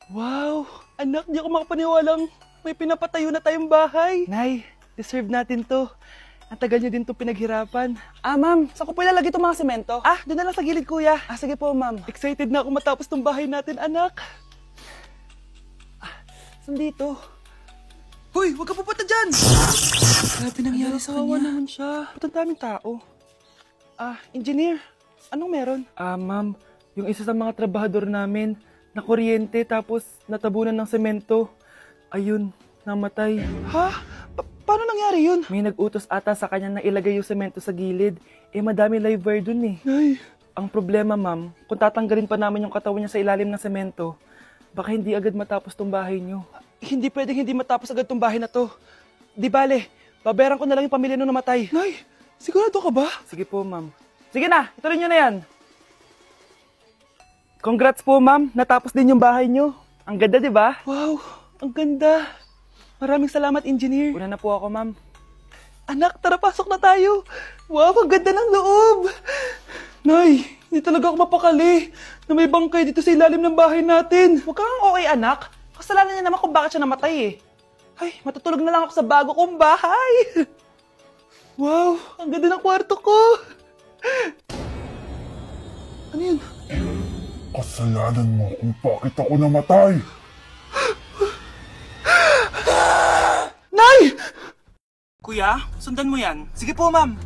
Wow! Anak, di ako makapaniwalang may pinapatayo na tayong bahay. Nay, deserve natin to. Ang tagal niyo din to pinaghirapan. Ma'am, saan ko po ilalagay itong mga semento? Doon na lang sa gilid, kuya. Sige po, ma'am. Excited na ako matapos tong bahay natin, anak. Saan dito? Hoy, huwag ka pupunta dyan! Grabe nangyari sa Kawawa kanya. naman siya. Ba't ang daming tao? Engineer, anong meron? Ma'am, yung isa sa mga trabahador namin, na kuryente tapos natabunan ng semento. Ayun, namatay. Ha? Paano nangyari yun? May nag-utos ata sa kanya na ilagay yung semento sa gilid. Madami live wire dun eh. Nay, Ang problema, ma'am, kung tatanggalin pa namin yung katawan niya sa ilalim ng semento, baka hindi agad matapos tong bahay niyo. hindi pwedeng hindi matapos agad tong bahay na to. Di bale, babayaran ko na lang yung pamilya nung namatay. Nay, sigurado ka ba? Sige po, ma'am. Sige na, ituloy niyo na yan. Congrats po, ma'am. Natapos din yung bahay niyo. Ang ganda, di ba? Wow, ang ganda. Maraming salamat, engineer. Una na po ako, ma'am. Anak, tara pasok na tayo. Wow, ang ganda ng loob. Nay, hindi talaga ako mapakali na may bangkay dito sa ilalim ng bahay natin. Huwag kang okay, anak. Kasalanan niya naman kung bakit siya namatay eh. Ay, matutulog na lang ako sa bago kong bahay. Wow, ang ganda ng kwarto ko. Ano yun? Kasalanan mo kung bakit ako namatay. Nay! Kuya, sundan mo yan. Sige po, ma'am.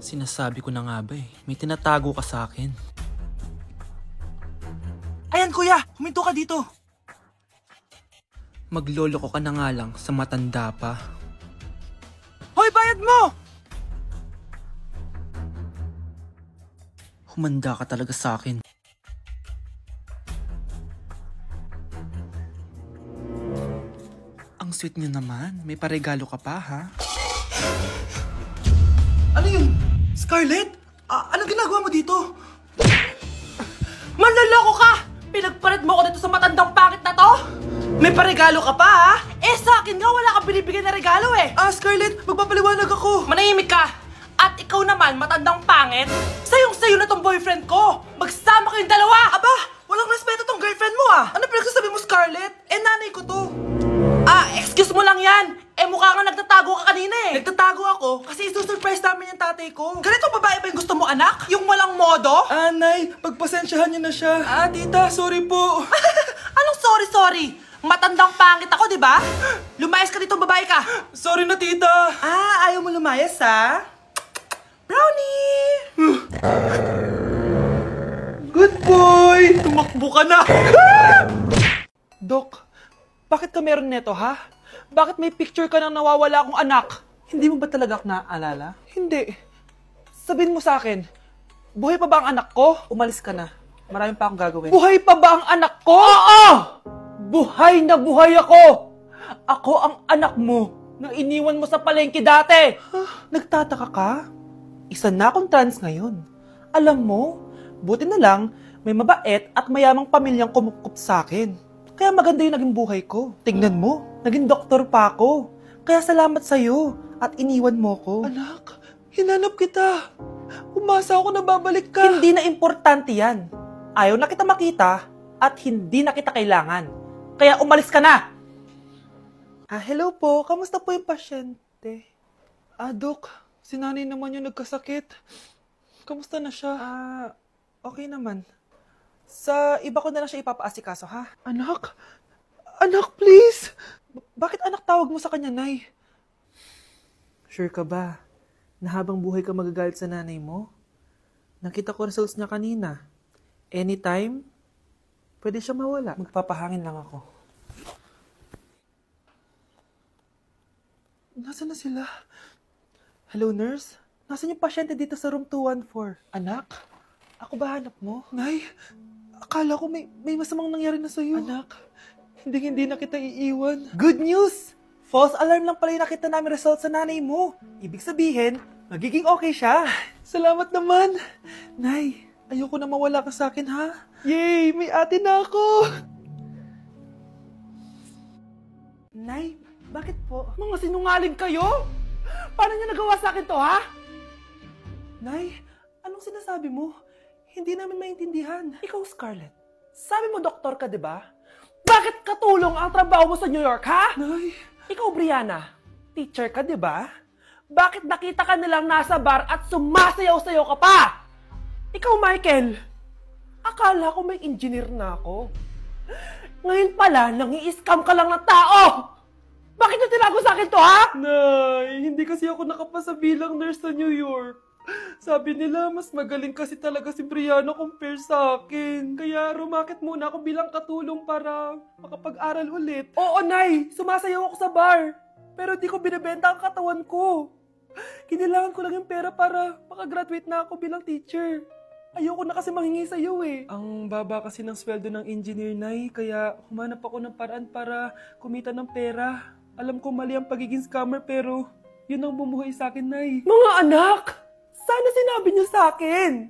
Sinasabi ko na nga ba eh, may tinatago ka sa akin. Ayan kuya, huminto ka dito. Magloloko ka na nga lang sa matanda pa. Hoy, bayad mo! Humanda ka talaga sa akin. Ang sweet niyo naman, may paregalo ka pa ha? Ano yun? Scarlett? Anong ginagawa mo dito? Manloloko ka! Pinagpalit mo ako dito sa matandang pangit na to? May paregalo ka pa ha? Sa akin nga wala kang binibigyan na regalo eh. Scarlett, magpapaliwanag ako. Manahimik ka! At ikaw naman, matandang pangit, sayong-sayo na tong boyfriend ko! Magsama kayong dalawa! Aba, walang respeto tong girlfriend mo Ano pinagsasabi mo, Scarlett? Nanay ko to. Excuse mo lang yan! Mukha nga nagtatago ka kanina eh! Nagtatago ako kasi isusurprise namin yung tatay ko. Ganito babae ba yung gusto mo, anak? Yung walang modo? Nay, pagpasensyahan niyo na siya. Tita, sorry po. Anong sorry? Matandang pangit ako, di ba? Lumayas ka dito, babae ka! Sorry na, tita. Ayaw mo lumayas, ha? Brownie! Good boy. Tumakbo ka na! Dok, bakit ka meron neto, ha? Bakit may picture ka nang nawawala akong anak? Hindi mo ba talaga ako naaalala? Hindi. Sabihin mo sa akin, buhay pa ba ang anak ko? Umalis ka na. Marami pa akong gagawin. Buhay pa ba ang anak ko? Oo! Buhay na buhay ako! Ako ang anak mo na iniwan mo sa palengke dati! Nagtataka ka? Isa na akong trans ngayon. Alam mo, buti na lang may mabait at mayamang pamilyang kumukup sa akin. Kaya maganda yung naging buhay ko. Tingnan mo, naging doktor pa ako. Kaya salamat sa'yo at iniwan mo ko. Anak, hinanap kita. Umasa ako na babalik ka. Hindi na importante yan. Ayaw na kita makita at hindi na kita kailangan. Kaya umalis ka na! Hello po. Kamusta po yung pasyente? Dok, si nanay naman yung nagkasakit. Kamusta na siya? Okay naman. Sa iba ko na lang siya ipapaasikaso, ha? Anak? Anak, please! Bakit anak tawag mo sa kanya, Nay? Sure ka ba na habang buhay ka magagalit sa nanay mo? Nakita ko results niya kanina. Anytime, pwede siya mawala. Magpapahangin lang ako. Nasaan na sila? Hello, nurse? Nasaan yung pasyente dito sa room 214? Anak? Ako ba hanap mo? Nay, akala ko may masamang nangyari na sa'yo. Anak, hindi na kita iiwan. Good news! False alarm lang pala yung nakita namin result sa nanay mo. Ibig sabihin, magiging okay siya. Salamat naman. Nay, ayoko na mawala ka sa akin, ha? Yay! May ate na ako! Nay, bakit po? Mga sinungaling kayo? Paano niyo nagawa sa akin to, ha? Nay, anong sinasabi mo? Hindi namin maintindihan. Ikaw, Scarlett. Sabi mo doktor ka, di ba? Bakit katulong ang trabaho mo sa New York, ha? Nay, Ikaw, Brianna, teacher ka, di ba? Bakit nakita ka nilang nasa bar at sumasayaw-sayaw ka pa? Ikaw, Michael, akala ko may engineer na ako. Ngayon pala, nangi-scam ka lang ng tao! Bakit yung tinago sa akin to, ha? Nay, hindi kasi ako nakapasa bilang nurse sa New York. Sabi nila, mas magaling kasi talaga si Brianna compare sa akin. Kaya rumakit muna ako bilang katulong para makapag-aral ulit. Oo, Nay, sumasayaw ako sa bar. Pero di ko binibenta ang katawan ko. Kinilangan ko lang yung pera para makagraduate na ako bilang teacher. Ayoko na kasi manghingi sa iyo eh. Ang baba kasi ng sweldo ng engineer, Nay, kaya humanap ako ng paraan para kumita ng pera. Alam ko mali ang pagiging scammer pero yun ang bumuhay sa akin, Nay. Mga anak, sana sinabi niyo sa akin.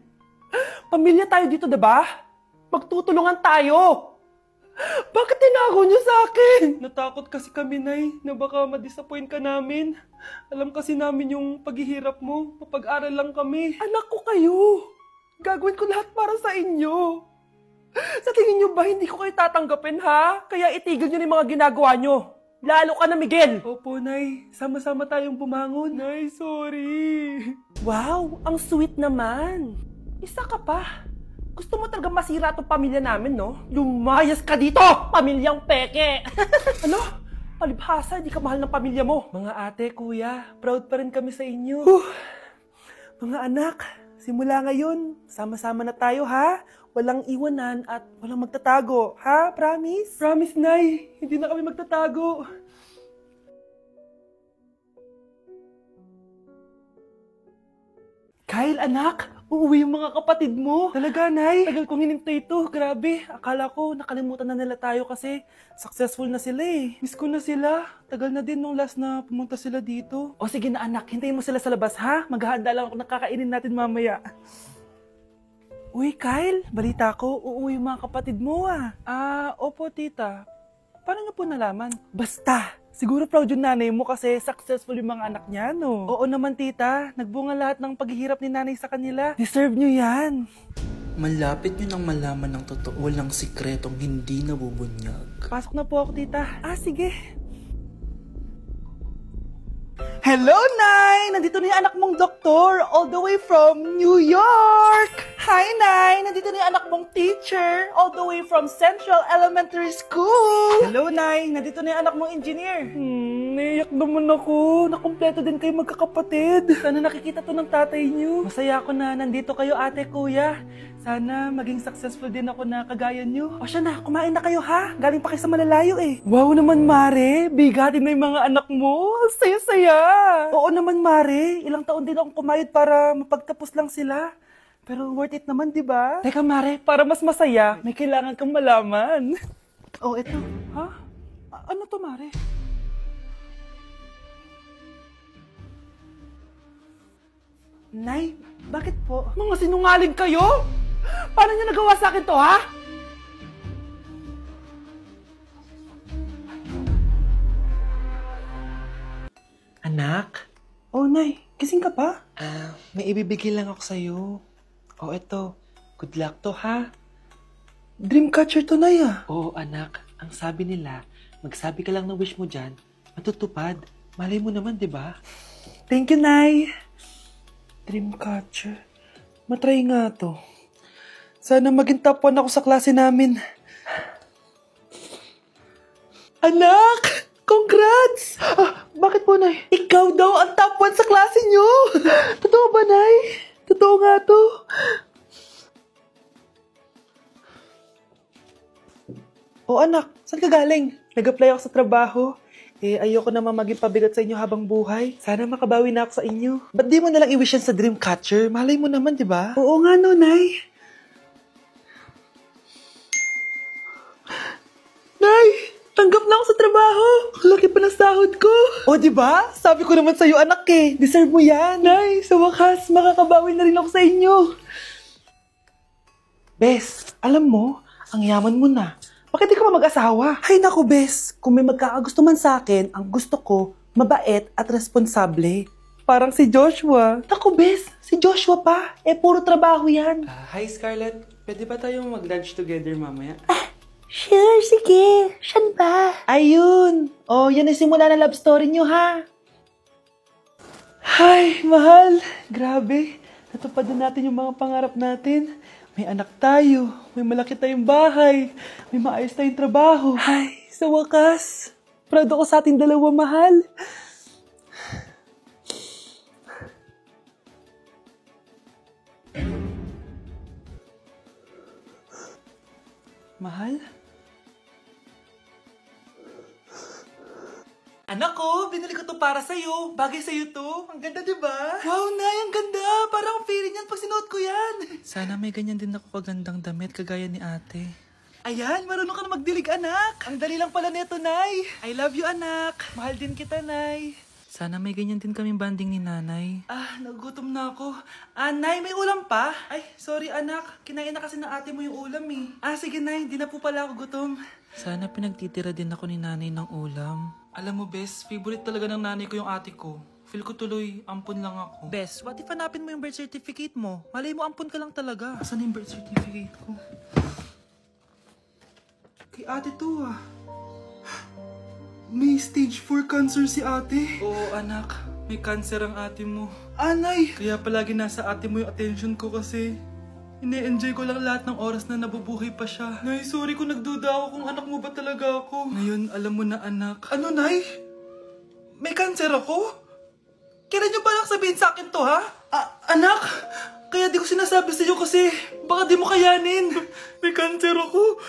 Pamilya tayo dito, diba? Magtutulungan tayo. Bakit tinago niyo sa akin? Natakot kasi kami, Nay, na baka ma-disappoint ka namin. Alam kasi namin yung paghihirap mo. Mapag-aral lang kami. Anak ko kayo. Gagawin ko lahat para sa inyo. Sa tingin niyo ba hindi ko kayo tatanggapin, ha? Kaya itigil niyo na yung mga ginagawa niyo. Lalo ka na, Miguel. Opo, Nay. Sama-sama tayong bumangon. Nay, sorry. Wow, ang sweet naman. Isa ka pa. Gusto mo talaga masira itong pamilya namin, no? Lumayas ka dito, pamilyang peke. Ano? Palibhasa, di ka mahal ng pamilya mo. Mga ate, kuya, proud pa rin kami sa inyo. Mga anak, simula ngayon, sama-sama na tayo, ha? Walang iwanan at walang magtatago, ha? Promise? Promise, Nay. Hindi na kami magtatago. Kyle, anak, uuwi yung mga kapatid mo. Talaga, Nay? Tagal kong hinintay ito. Grabe, akala ko nakalimutan na nila tayo kasi successful na sila eh. Miss ko na sila. Tagal na din nung last na pumunta sila dito. O sige na anak, hintayin mo sila sa labas ha? Maghahanda lang ako ng kakainin natin mamaya. Uy Kyle, balita ko, uuwi yung mga kapatid mo ah. Opo, tita. Paano niyo po nalaman? Basta, siguro proud yung nanay mo kasi successful yung mga anak niya, no? Oo naman, tita. Nagbunga lahat ng paghihirap ni nanay sa kanila. Deserve nyo yan. Malapit nyo nang malaman ng totoo, walang sikretong hindi nabubunyag. Pasok na po ako, tita. Sige. Hello, Nay! Nandito na yung anak mong doktor, all the way from New York! Hi, Nay! Nandito na yung anak mong teacher, all the way from Central Elementary School! Hello, Nay. Nandito na yung anak mong engineer. Naiyak naman ako. Nakumpleto din kayo magkakapatid. Sana nakikita to ng tatay niyo. Masaya ako na nandito kayo, ate, kuya. Sana maging successful din ako na kagaya niyo. O siya na, kumain na kayo ha? Galing pa kayo sa malalayo eh. Wow naman, Mare. Bigatin na yung mga anak mo. Saya-saya. Oo naman, Mare. Ilang taon din akong kumayod para mapagtapos lang sila. Pero worth it naman, di ba? Teka, Mare, para mas masaya, may kailangan kang malaman. Oh, ito. Ha? Ano to, Mare? Nay, bakit po? Mga sinungaling kayo? Paano niyo nagawa sa akin to, ha? Anak? Oh, Nay, gising ka pa? May ibibigay lang ako sa'yo. Oh, eto. Good luck to, ha? Dreamcatcher to, Nay, ah. Oo, anak. Ang sabi nila, magsabi ka lang ng wish mo dyan, matutupad. Malay mo naman, di ba? Thank you, Nay. Dreamcatcher. Matry nga to. Sana maging top 1 ako sa klase namin. Anak! Congrats! Bakit po, Nay? Ikaw daw ang top 1 sa klase nyo! Totoo ba, Nay? Totoo nga to. O anak, saan ka galing? Nag-apply ako sa trabaho. Ayoko naman maging pabigat sa inyo habang buhay. Sana makabawi na ako sa inyo. Ba't di mo nalang i-wish yan sa Dreamcatcher? Malay mo naman, di ba? Oo nga no, Nay. Nay! Tanggap na ako sa trabaho! Ang laki pa ng sahod ko! O, di ba? Sabi ko naman sa'yo, anak eh. Deserve mo yan. Nay, sa wakas, makakabawi na rin ako sa inyo. Bes, alam mo, ang yaman mo na. Bakit di ka pa mag-asawa? Ay naku, Bes. Kung may magkakagusto man sa akin, ang gusto ko, mabait at responsable. Parang si Joshua. Naku, Bes. Si Joshua pa. Puro trabaho yan. Hi, Scarlett. Pwede ba tayo mag-lunch together mamaya? Sure, sige. Saan ba? Ayun! Oh, yan ang simula ng love story nyo, ha? Hay, mahal! Grabe! Natupad na natin yung mga pangarap natin. May anak tayo, may malaki tayong bahay, may maayos tayong trabaho. Ay, sa wakas! Proud ako sa ating dalawa, mahal! Mahal? Anak ko, binili ko to para sa'yo. Bagay sa'yo to. Ang ganda, diba? Wow, Nay, ang ganda. Parang ang feeling yan pag sinuot ko yan. Sana may ganyan din ako kagandang damit kagaya ni ate. Ayan, marunong ka na magdilig, anak. Ang dali lang pala nito, Nay. I love you, anak. Mahal din kita, Nay. Sana may ganyan din kaming banding ni nanay. Ah, nagugutom na ako. Nay, may ulam pa? Ay, sorry anak. Kinain na kasi ng ate mo yung ulam eh. Sige Nay, di na po pala ako gutom. Sana pinagtitira din ako ni nanay ng ulam. Alam mo, Bes, favorite talaga ng nanay ko yung ate ko. Feel ko tuloy, ampun lang ako. Bes, what if hanapin mo yung birth certificate mo? Malay mo, ampun ka lang talaga. Asan yung birth certificate ko? Kay ate to ah. May stage 4 cancer si ate. Oo, anak. May cancer ang ate mo. Anay! Kaya palagi nasa ate mo yung attention ko kasi ine-enjoy ko lang lahat ng oras na nabubuhay pa siya. Nay, sorry kung nagduda ako kung anak mo ba talaga ako. Ngayon, alam mo na, anak. Ano, Nay? May cancer ako? Kailan niyo balak sabihin sa akin to, ha? Anak! Kaya di ko sinasabi sa'yo kasi baka di mo kayanin. May cancer ako.